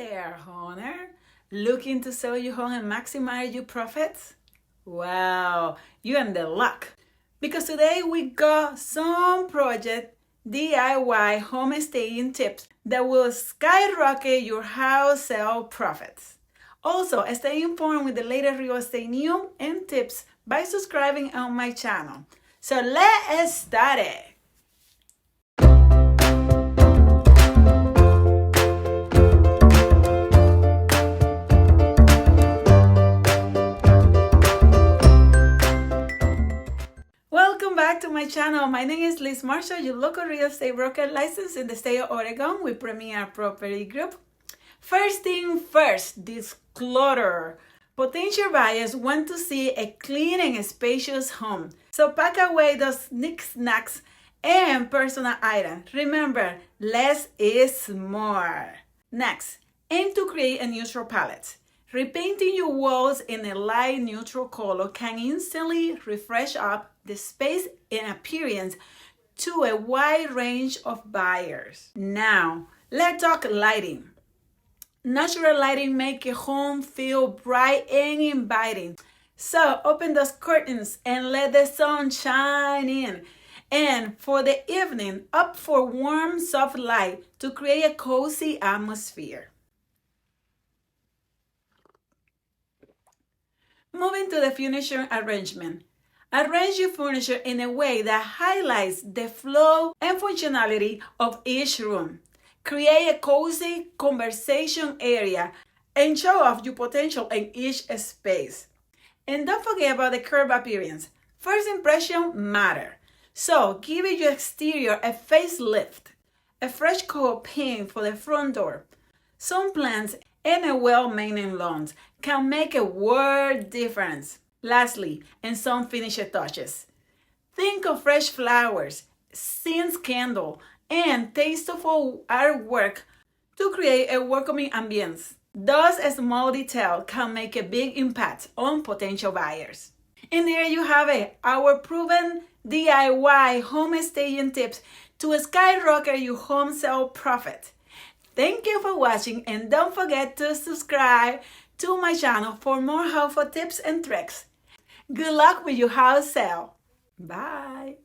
there, Honor. Looking to sell your home and maximize your profits? Wow, you're in the luck. Because today we got some project DIY home staging tips that will skyrocket your house sale profits. Also, stay informed with the latest real estate news and tips by subscribing on my channel. So let's start it. Welcome back to my channel. My name is Liz Marshall, your local real estate broker licensed in the state of Oregon with Premier Property Group. First thing first, disclosure. Potential buyers want to see a clean and spacious home. So pack away those knickknacks and personal items. Remember, less is more. Next, aim to create a neutral palette. Repainting your walls in a light neutral color can instantly refresh up the space and appearance to a wide range of buyers. Now, let's talk lighting. Natural lighting makes a home feel bright and inviting. So open those curtains and let the sun shine in. And for the evening, opt for warm, soft light to create a cozy atmosphere. Moving to the furniture arrangement. Arrange your furniture in a way that highlights the flow and functionality of each room. Create a cozy conversation area and show off your potential in each space. And don't forget about the curb appearance. First impression matter. So give your exterior a facelift, a fresh coat paint for the front door, some plants, and a well-maintained lawn can make a world difference. Lastly, and some finishing touches. Think of fresh flowers, scent candle, and tasteful artwork to create a welcoming ambience. Those small details can make a big impact on potential buyers. And there you have it, our proven DIY home staging tips to skyrocket your home sale profit. Thank you for watching, and don't forget to subscribe to my channel for more helpful tips and tricks. Good luck with your house sale. Bye.